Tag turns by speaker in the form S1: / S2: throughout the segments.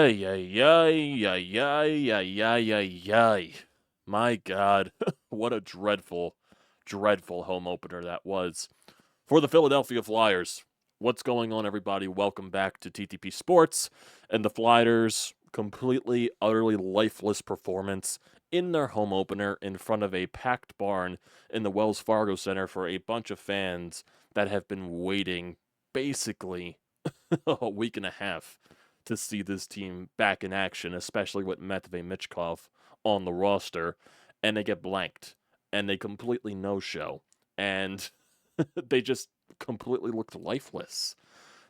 S1: Ay, ay, ay, ay, ay, ay, ay, ay, ay. My God, what a dreadful, dreadful home opener that was for the Philadelphia Flyers. What's going on, everybody? Welcome back to TTP Sports and the Flyers' completely, utterly lifeless performance in their home opener in front of a packed barn in the Wells Fargo Center for a bunch of fans that have been waiting basically a week and a half to see this team back in action, especially with Matvey Michkov on the roster, and they get blanked, and they completely no-show, and they just completely looked lifeless.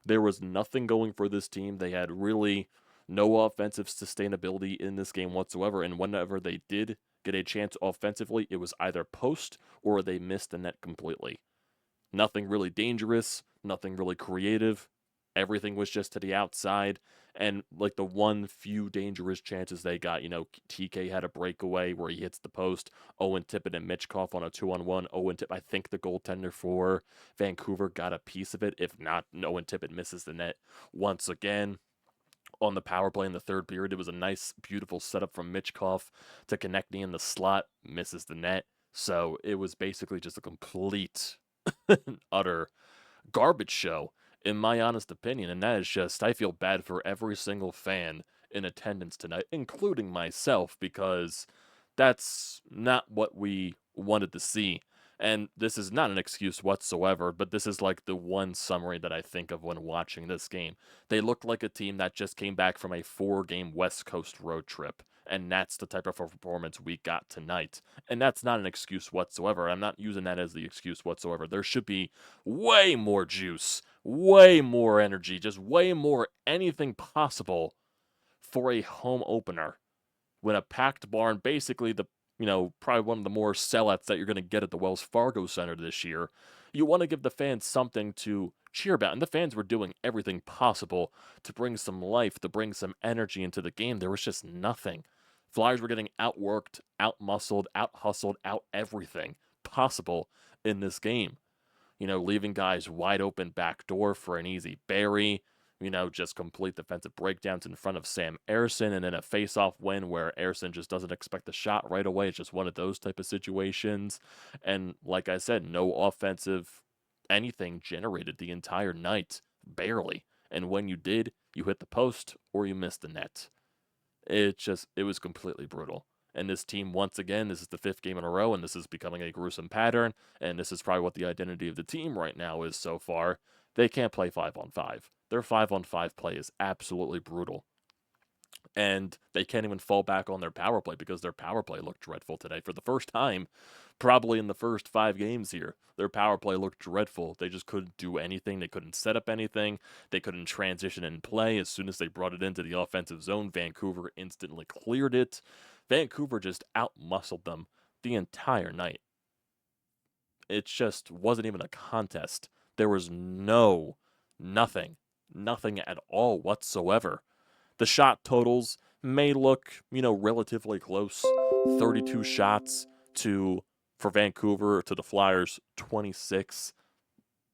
S1: There was nothing going for this team. They had really no offensive sustainability in this game whatsoever, and whenever they did get a chance offensively, it was either post or they missed the net completely. Nothing really dangerous, nothing really creative. Everything was just to the outside. And like the one few dangerous chances they got, TK had a breakaway where he hits the post. Owen Tippett and Michkov on a 2-on-1. Owen Tippett, I think the goaltender for Vancouver got a piece of it. If not, Owen Tippett misses the net once again. On the power play in the third period, it was a nice, beautiful setup from Michkov to connect me in the slot, misses the net. So it was basically just a complete utter garbage show, in my honest opinion. And that is just, I feel bad for every single fan in attendance tonight, including myself, because that's not what we wanted to see. And this is not an excuse whatsoever, but this is like the one summary that I think of when watching this game. They looked like a team that just came back from a 4-game West Coast road trip. And that's the type of performance we got tonight. And that's not an excuse whatsoever. I'm not using that as the excuse whatsoever. There should be way more juice, way more energy, just way more anything possible for a home opener when a packed barn, basically probably one of the more sellouts that you're going to get at the Wells Fargo Center this year. You want to give the fans something to cheer about, and the fans were doing everything possible to bring some life, to bring some energy into the game. There was just nothing. Flyers were getting outworked, out-muscled, out-hustled, out-everything possible in this game. Leaving guys wide open back door for an easy bury, just complete defensive breakdowns in front of Sam Ersson, and then a face-off win where Ersson just doesn't expect the shot right away. It's just one of those type of situations. And like I said, no offensive anything generated the entire night, barely. And when you did, you hit the post or you missed the net. It was completely brutal. And this team, once again, this is the 5th game in a row, and this is becoming a gruesome pattern. And this is probably what the identity of the team right now is so far. They can't play 5-on-5. Their 5-on-5 play is absolutely brutal. And they can't even fall back on their power play because their power play looked dreadful today. For the first time, probably in the first 5 games here, their power play looked dreadful. They just couldn't do anything. They couldn't set up anything. They couldn't transition and play. As soon as they brought it into the offensive zone, Vancouver instantly cleared it. Vancouver just out-muscled them the entire night. It just wasn't even a contest. There was nothing at all whatsoever. The shot totals may look, relatively close. 32 shots for Vancouver to the Flyers 26.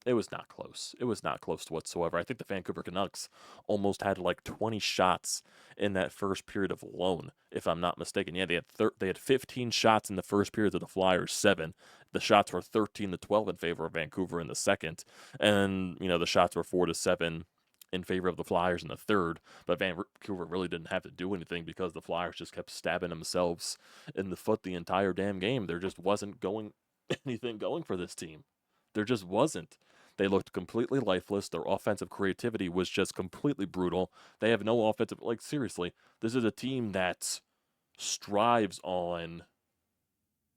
S1: It was not close. It was not close whatsoever. I think the Vancouver Canucks almost had like 20 shots in that first period of alone, if I'm not mistaken. Yeah, they had 15 shots in the first period to the Flyers 7. The shots were 13-12 in favor of Vancouver in the second, and the shots were 4-7 in favor of the Flyers in the third. But Vancouver really didn't have to do anything because the Flyers just kept stabbing themselves in the foot the entire damn game. There just wasn't anything going for this team. There just wasn't. They looked completely lifeless. Their offensive creativity was just completely brutal. They have no offensive, seriously, this is a team that strives on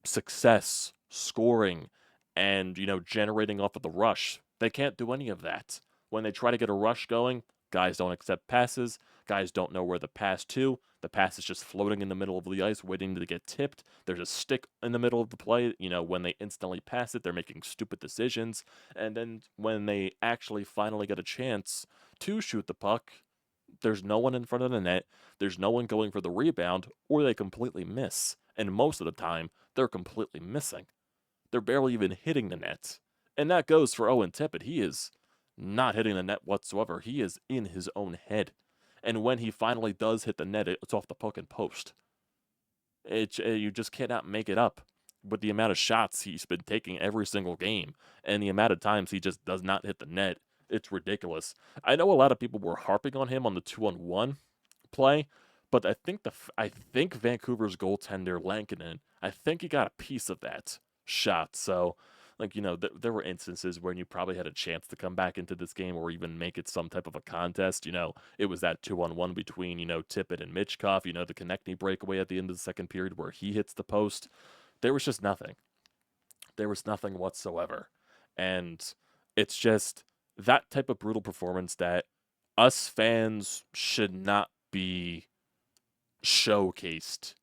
S1: success, scoring, and, generating off of the rush. They can't do any of that. When they try to get a rush going, guys don't accept passes. Guys don't know where the pass to. The pass is just floating in the middle of the ice, waiting to get tipped. There's a stick in the middle of the play. When they instantly pass it, they're making stupid decisions. And then when they actually finally get a chance to shoot the puck, there's no one in front of the net. There's no one going for the rebound, or they completely miss. And most of the time, they're completely missing. They're barely even hitting the net. And that goes for Owen Tippett. He is not hitting the net whatsoever. He is in his own head. And when he finally does hit the net, it's off the puck and post. You just cannot make it up with the amount of shots he's been taking every single game and the amount of times he just does not hit the net. It's ridiculous. I know a lot of people were harping on him on the 2-on-1 play, but I think Vancouver's goaltender Lankinen, I think he got a piece of that shot. So, like, there were instances when you probably had a chance to come back into this game or even make it some type of a contest. It was that 2-on-1 between, Tippett and Mitchkov, the Konechny breakaway at the end of the second period where he hits the post. There was just nothing. There was nothing whatsoever. And it's just that type of brutal performance that us fans should not be showcased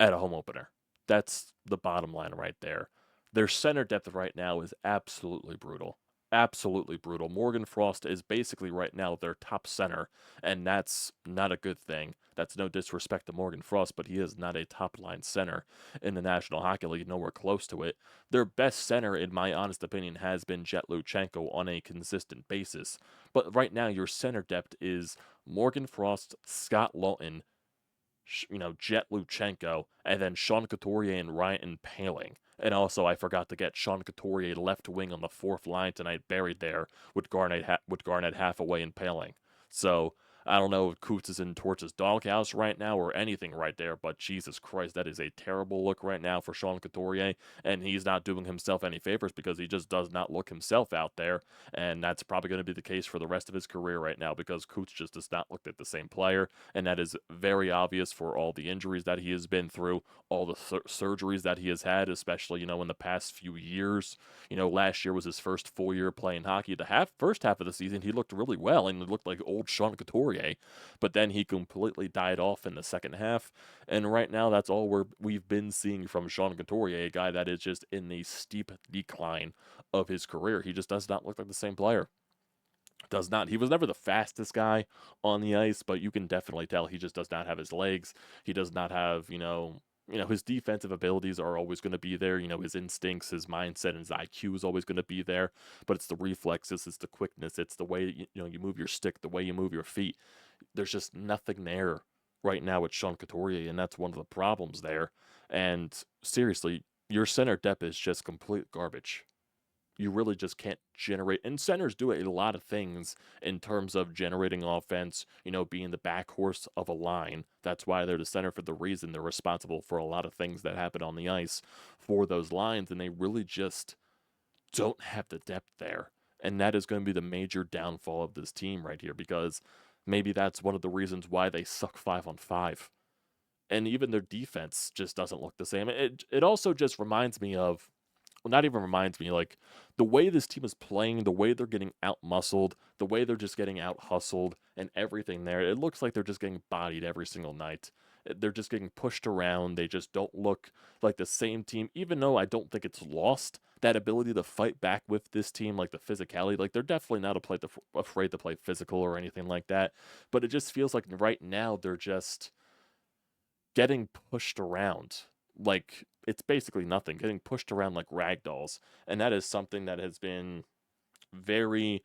S1: at a home opener. That's the bottom line right there. Their center depth right now is absolutely brutal. Absolutely brutal. Morgan Frost is basically right now their top center, and that's not a good thing. That's no disrespect to Morgan Frost, but he is not a top line center in the National Hockey League, nowhere close to it. Their best center, in my honest opinion, has been Jet Luchenko on a consistent basis. But right now, your center depth is Morgan Frost, Scott Laughton, Jet Luchenko, and then Sean Couturier and Ryan Paling. And also, I forgot to get Sean Couturier left wing on the fourth line tonight, buried there with Garnett half away and Paling. So I don't know if Coots is in Torch's doghouse right now or anything right there, but Jesus Christ, that is a terrible look right now for Sean Couturier, and he's not doing himself any favors because he just does not look himself out there, and that's probably going to be the case for the rest of his career right now because Coots just does not look like the same player, and that is very obvious for all the injuries that he has been through, all the surgeries that he has had, especially, in the past few years. Last year was his first full year playing hockey. The first half of the season, he looked really well and looked like old Sean Couturier, but then he completely died off in the second half. And right now, that's all we've been seeing from Sean Couturier, a guy that is just in the steep decline of his career. He just does not look like the same player. Does not. He was never the fastest guy on the ice, but you can definitely tell he just does not have his legs. He does not have, his defensive abilities are always going to be there. His instincts, his mindset, and his IQ is always going to be there. But it's the reflexes, it's the quickness, it's the way you move your stick, the way you move your feet. There's just nothing there right now with Sean Couturier, and that's one of the problems there. And seriously, your center depth is just complete garbage. You really just can't generate. And centers do a lot of things in terms of generating offense, being the back horse of a line. That's why they're the center for the reason they're responsible for a lot of things that happen on the ice for those lines. And they really just don't have the depth there. And that is going to be the major downfall of this team right here because maybe that's one of the reasons why they suck 5-on-5. And even their defense just doesn't look the same. It also just reminds me of, well, not even reminds me, like the way this team is playing, the way they're getting out muscled, the way they're just getting out hustled and everything there. It looks like they're just getting bodied every single night. They're just getting pushed around. They just don't look like the same team, even though I don't think it's lost that ability to fight back with this team, like the physicality. Like they're definitely not afraid to play physical or anything like that. But it just feels like right now they're just getting pushed around like it's basically nothing, getting pushed around like rag dolls. And that is something that has been very,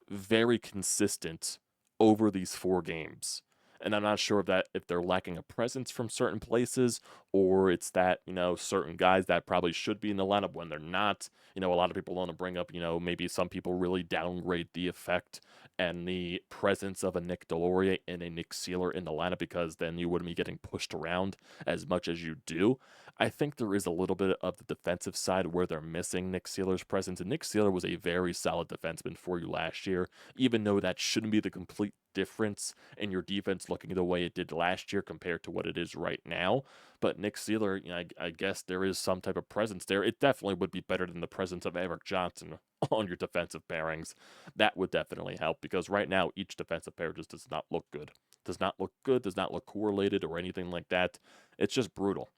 S1: very consistent over these 4 games. And I'm not sure if they're lacking a presence from certain places or it's that, certain guys that probably should be in the lineup when they're not. A lot of people want to bring up, maybe some people really downgrade the effect and the presence of a Nick Delorier and a Nick Seeler in the lineup because then you wouldn't be getting pushed around as much as you do. I think there is a little bit of the defensive side where they're missing Nick Seeler's presence. And Nick Seeler was a very solid defenseman for you last year, even though that shouldn't be the complete difference in your defense looking the way it did last year compared to what it is right now. But Nick Seeler, I guess there is some type of presence there. It definitely would be better than the presence of Erik Johnson on your defensive pairings. That would definitely help because right now each defensive pair just does not look good. Does not look good, does not look correlated or anything like that. It's just brutal.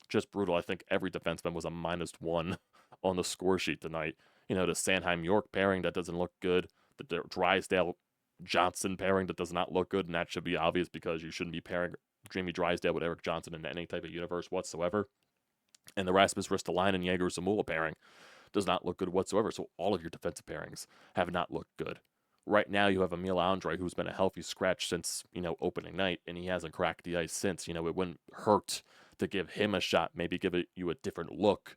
S1: Just brutal. I think every defenseman was a -1 on the score sheet tonight. The Sanheim York pairing that doesn't look good. The Drysdale Johnson pairing that does not look good, and that should be obvious because you shouldn't be pairing Jamie Drysdale with Erik Johnson in any type of universe whatsoever. And the Rasmus Ristolainen and Jaeger Zamula pairing does not look good whatsoever. So all of your defensive pairings have not looked good Right now, you have Emil Andre, who's been a healthy scratch since, opening night, and he hasn't cracked the ice since. It wouldn't hurt to give him a shot, maybe give you a different look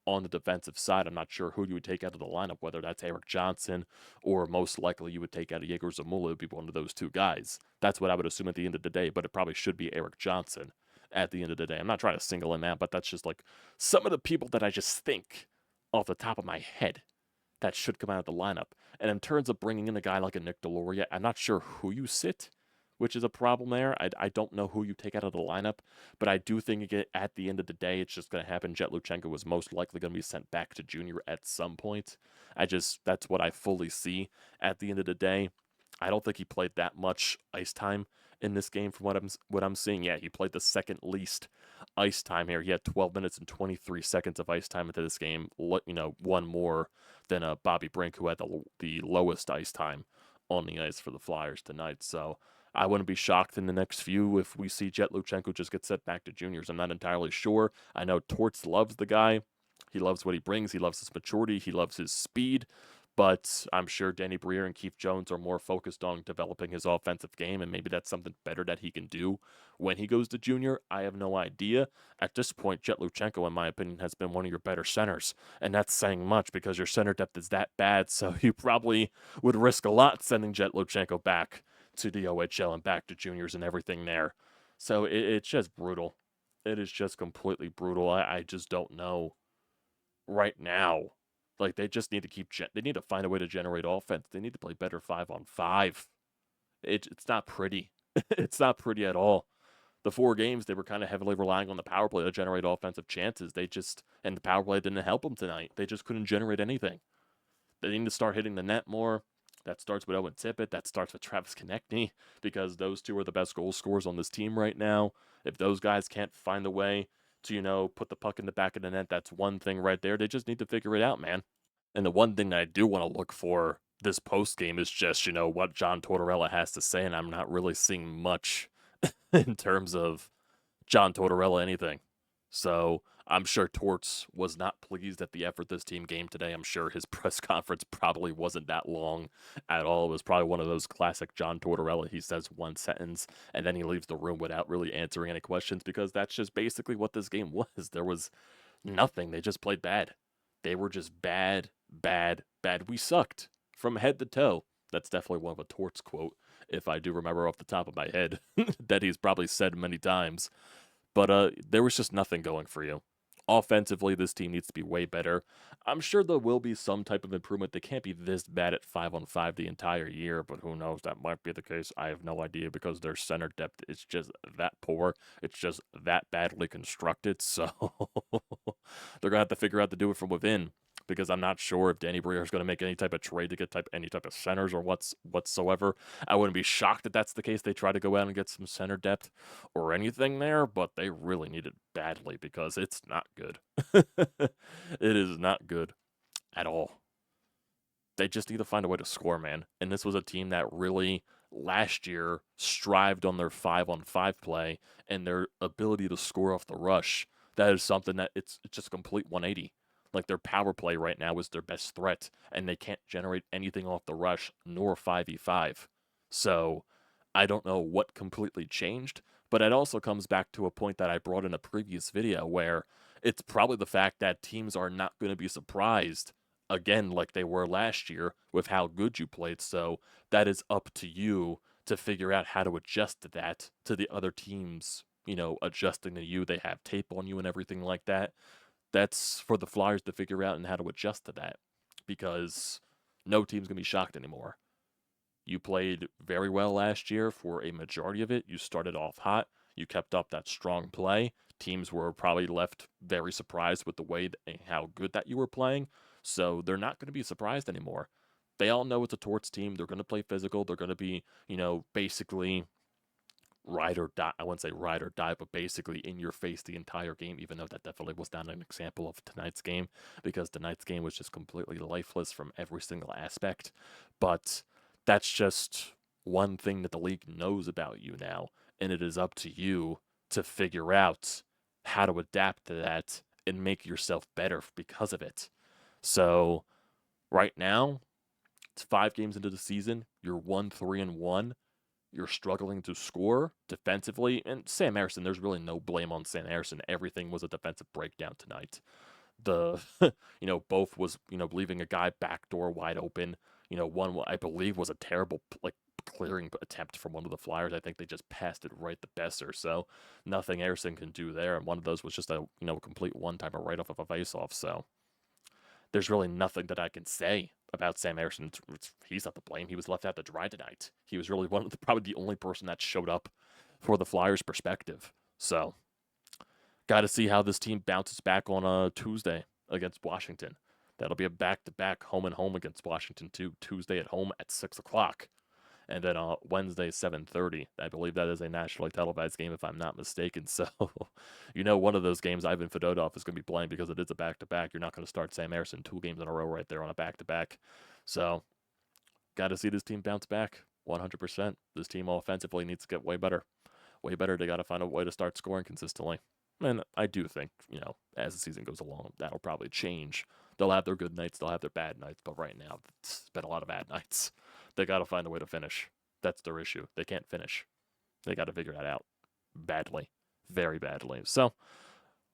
S1: on the defensive side. I'm not sure who you would take out of the lineup, whether that's Eric Johnson or most likely you would take out of Yegor Zamula. It would be one of those two guys. That's what I would assume at the end of the day, but it probably should be Eric Johnson at the end of the day. I'm not trying to single him out, but that's just like some of the people that I just think off the top of my head that should come out of the lineup. And in terms of bringing in a guy like a Nick Deloria, I'm not sure who you sit, which is a problem there. I don't know who you take out of the lineup, but I do think at the end of the day, it's just going to happen. Jet Luchenko is most likely going to be sent back to junior at some point. That's what I fully see at the end of the day. I don't think he played that much ice time in this game from what I'm seeing. Yeah, he played the second least ice time here. He had 12 minutes and 23 seconds of ice time into this game. One more than Bobby Brink, who had the lowest ice time on the ice for the Flyers tonight. So I wouldn't be shocked in the next few if we see Jet Luchenko just get sent back to juniors. I'm not entirely sure. I know Torts loves the guy. He loves what he brings. He loves his maturity. He loves his speed. But I'm sure Danny Briere and Keith Jones are more focused on developing his offensive game, and maybe that's something better that he can do when he goes to junior. I have no idea. At this point, Jet Luchenko, in my opinion, has been one of your better centers, and that's saying much because your center depth is that bad, so you probably would risk a lot sending Jet Luchenko back to the OHL and back to juniors and everything there. So it's just brutal. It is just completely brutal. I just don't know right now. Like, they just need to they need to find a way to generate offense. They need to play better 5-on-5. It's not pretty. It's not pretty at all. The 4 games, they were kind of heavily relying on the power play to generate offensive chances. And the power play didn't help them tonight. They just couldn't generate anything. They need to start hitting the net more. That starts with Owen Tippett. That starts with Travis Konechny, because those two are the best goal scorers on this team right now. If those guys can't find a way to, put the puck in the back of the net, that's one thing right there. They just need to figure it out, man. And the one thing that I do want to look for this post game is just, what John Tortorella has to say, and I'm not really seeing much in terms of John Tortorella anything. So I'm sure Torts was not pleased at the effort this team gave today. I'm sure his press conference probably wasn't that long at all. It was probably one of those classic John Tortorella. He says one sentence and then he leaves the room without really answering any questions, because that's just basically what this game was. There was nothing. They just played bad. They were just bad, bad, bad. We sucked from head to toe. That's definitely one of a Torts quote, if I do remember off the top of my head, that he's probably said many times. But there was just nothing going for you. Offensively, this team needs to be way better. I'm sure there will be some type of improvement. They can't be this bad at 5-on-5 the entire year, but who knows? That might be the case. I have no idea, because their center depth is just that poor. It's just that badly constructed. So they're going to have to figure out to do it from within, because I'm not sure if Danny Briere is going to make any type of trade to get any type of centers or whatsoever. I wouldn't be shocked if that's the case. They try to go out and get some center depth or anything there, but they really need it badly, because it's not good. It is not good at all. They just need to find a way to score, man. And this was a team that really last year strived on their 5-on-5 play and their ability to score off the rush. That is something that it's just a complete 180. Like, their power play right now is their best threat, and they can't generate anything off the rush nor 5v5. So I don't know what completely changed, but it also comes back to a point that I brought in a previous video, where it's probably the fact that teams are not going to be surprised again like they were last year with how good you played. So that is up to you to figure out how to adjust to that, to the other teams, adjusting to you. They have tape on you and everything like that. That's for the Flyers to figure out and how to adjust to that, because no team's going to be shocked anymore. You played very well last year for a majority of it. You started off hot. You kept up that strong play. Teams were probably left very surprised with the way and how good that you were playing. So they're not going to be surprised anymore. They all know it's a Torts team. They're going to play physical. They're going to be, basically ride or die. I wouldn't say ride or die, but basically in your face the entire game, even though that definitely was not an example of tonight's game, because tonight's game was just completely lifeless from every single aspect. But that's just one thing that the league knows about you now, and it is up to you to figure out how to adapt to that and make yourself better because of it. So right now, It's 5 games into the season. You're 1-3-1. You're struggling to score defensively. And Sam Harrison, there's really no blame on Sam Harrison. Everything was a defensive breakdown tonight. The, both was, leaving a guy backdoor wide open. One, I believe, was a terrible, clearing attempt from one of the Flyers. I think they just passed it right to Besser. So nothing Harrison can do there. And one of those was just a, complete one-timer right off of a faceoff. So there's really nothing that I can say about Sam Harrison. He's not to blame. He was left out to dry tonight. He was really probably the only person that showed up for the Flyers' perspective. So, got to see how this team bounces back on a Tuesday against Washington. That'll be a back-to-back home and home against Washington too. Tuesday at home at 6:00. And then Wednesday, 7:30. I believe that is a nationally televised game, if I'm not mistaken. So, one of those games Ivan Fedotov is going to be playing because it is a back-to-back. You're not going to start Sam Harrison 2 games in a row right there on a back-to-back. So, got to see this team bounce back 100%. This team offensively needs to get way better. Way better. They got to find a way to start scoring consistently. And I do think, as the season goes along, that'll probably change. They'll have their good nights, they'll have their bad nights, but right now, it's been a lot of bad nights. They got to find a way to finish. That's their issue. They can't finish. They got to figure that out badly, very badly. So,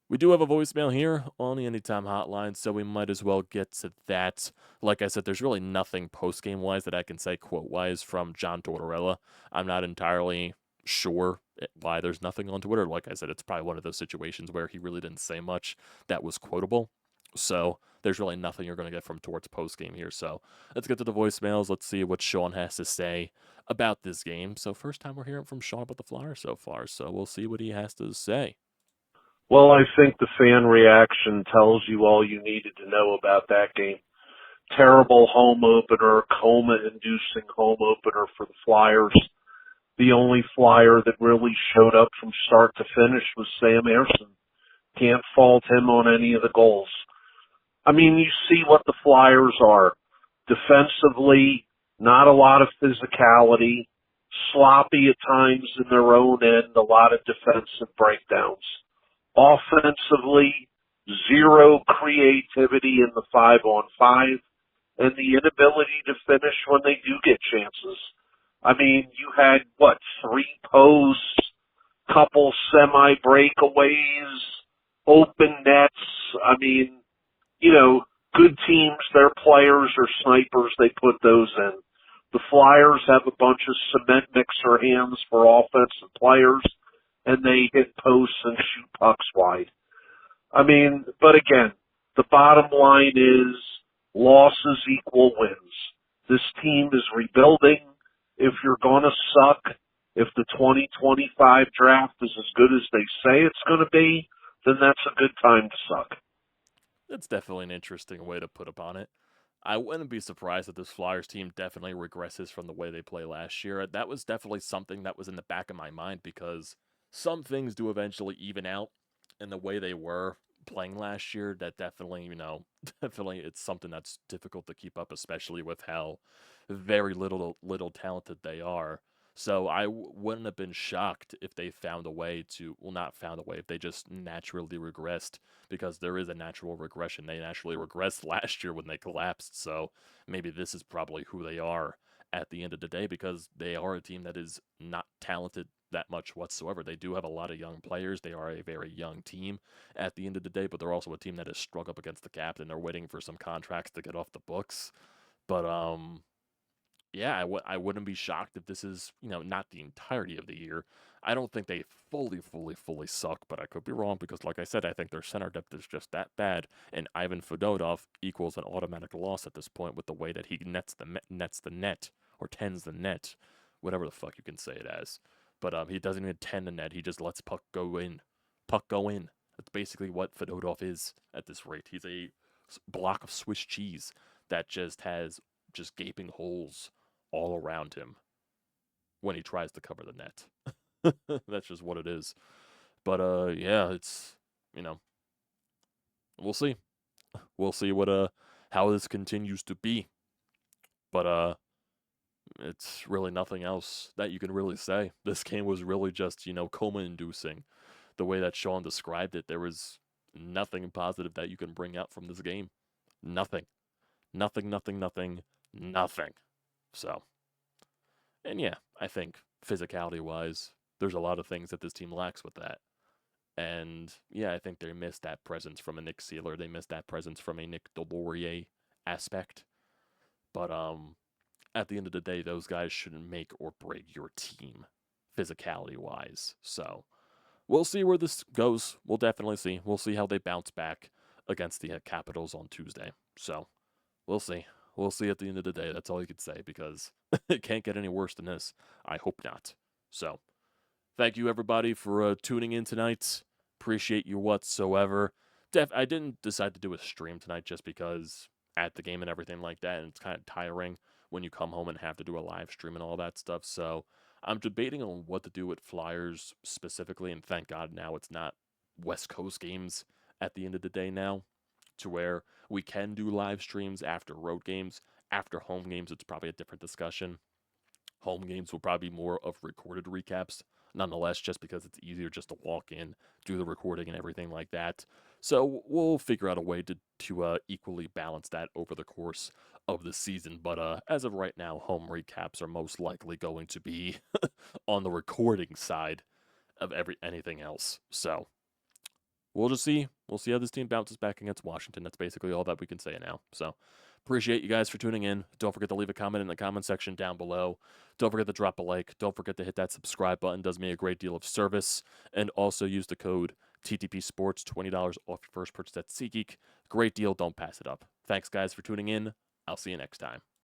S1: we do have a voicemail here on the Anytime Hotline, so we might as well get to that. Like I said, there's really nothing post-game-wise that I can say quote-wise from John Tortorella. I'm not entirely sure why there's nothing on Twitter. Like I said, it's probably one of those situations where he really didn't say much that was quotable. So there's really nothing you're going to get from Tort's post-game here. So let's get to the voicemails. Let's see what Sean has to say about this game. So first time we're hearing from Sean about the Flyers so far, so we'll see what he has to say.
S2: Well, I think the fan reaction tells you all you needed to know about that game. Terrible home opener, coma-inducing home opener for the Flyers. The only Flyer that really showed up from start to finish was Sam Harrison. Can't fault him on any of the goals. I mean, you see what the Flyers are. Defensively, not a lot of physicality, sloppy at times in their own end, a lot of defensive breakdowns. Offensively, zero creativity in the 5-on-5, and the inability to finish when they do get chances. I mean, you had, 3 posts, couple semi-breakaways, open nets. I mean, good teams, their players are snipers, they put those in. The Flyers have a bunch of cement mixer hands for offensive players, and they hit posts and shoot pucks wide. I mean, but again, the bottom line is losses equal wins. This team is rebuilding. If you're going to suck, if the 2025 draft is as good as they say it's going to be, then that's a good time to suck.
S1: That's definitely an interesting way to put upon it. I wouldn't be surprised if this Flyers team definitely regresses from the way they played last year. That was definitely something that was in the back of my mind because some things do eventually even out in the way they were playing last year. That definitely, definitely it's something that's difficult to keep up, especially with how very little talented they are. So I wouldn't have been shocked if they found a way to, well, not found a way, if they just naturally regressed, because there is a natural regression. They naturally regressed last year when they collapsed, so maybe this is probably who they are at the end of the day, because they are a team that is not talented that much whatsoever. They do have a lot of young players. They are a very young team at the end of the day, but they're also a team that has struck up against the cap, and they're waiting for some contracts to get off the books. But, yeah, I wouldn't be shocked if this is, not the entirety of the year. I don't think they fully suck, but I could be wrong because, like I said, I think their center depth is just that bad, and Ivan Fedotov equals an automatic loss at this point with the way that he nets the net, or tends the net, whatever the fuck you can say it as. But he doesn't even tend the net, he just lets puck go in. Puck go in. That's basically what Fedotov is at this rate. He's a block of Swiss cheese that just has just gaping holes all around him when he tries to cover the net. That's just what it is. But yeah, it's we'll see. We'll see what how this continues to be. But it's really nothing else that you can really say. This game was really just, coma inducing. The way that Sean described it, there was nothing positive that you can bring out from this game. Nothing. Nothing. Nothing. So, and yeah, I think physicality wise, there's a lot of things that this team lacks with that. And yeah, I think they missed that presence from a Nick Sealer. They missed that presence from a Nick Delorier aspect. But at the end of the day, those guys shouldn't make or break your team physicality wise. So we'll see where this goes. We'll definitely see. We'll see how they bounce back against the Capitals on Tuesday. So we'll see. We'll see at the end of the day. That's all you can say because it can't get any worse than this. I hope not. So thank you everybody for tuning in tonight. Appreciate you whatsoever. I didn't decide to do a stream tonight just because at the game and everything like that, and it's kind of tiring when you come home and have to do a live stream and all that stuff. So I'm debating on what to do with Flyers specifically, and thank God now it's not West Coast games at the end of the day now, to where we can do live streams after road games. After home games, it's probably a different discussion. Home games will probably be more of recorded recaps, nonetheless, just because it's easier just to walk in, do the recording and everything like that. So we'll figure out a way to equally balance that over the course of the season. But as of right now, home recaps are most likely going to be on the recording side of anything else. So we'll just see. We'll see how this team bounces back against Washington. That's basically all that we can say now. So appreciate you guys for tuning in. Don't forget to leave a comment in the comment section down below. Don't forget to drop a like. Don't forget to hit that subscribe button. It does me a great deal of service. And also use the code TTPSPORTS, $20 off your first purchase at SeatGeek. Great deal. Don't pass it up. Thanks, guys, for tuning in. I'll see you next time.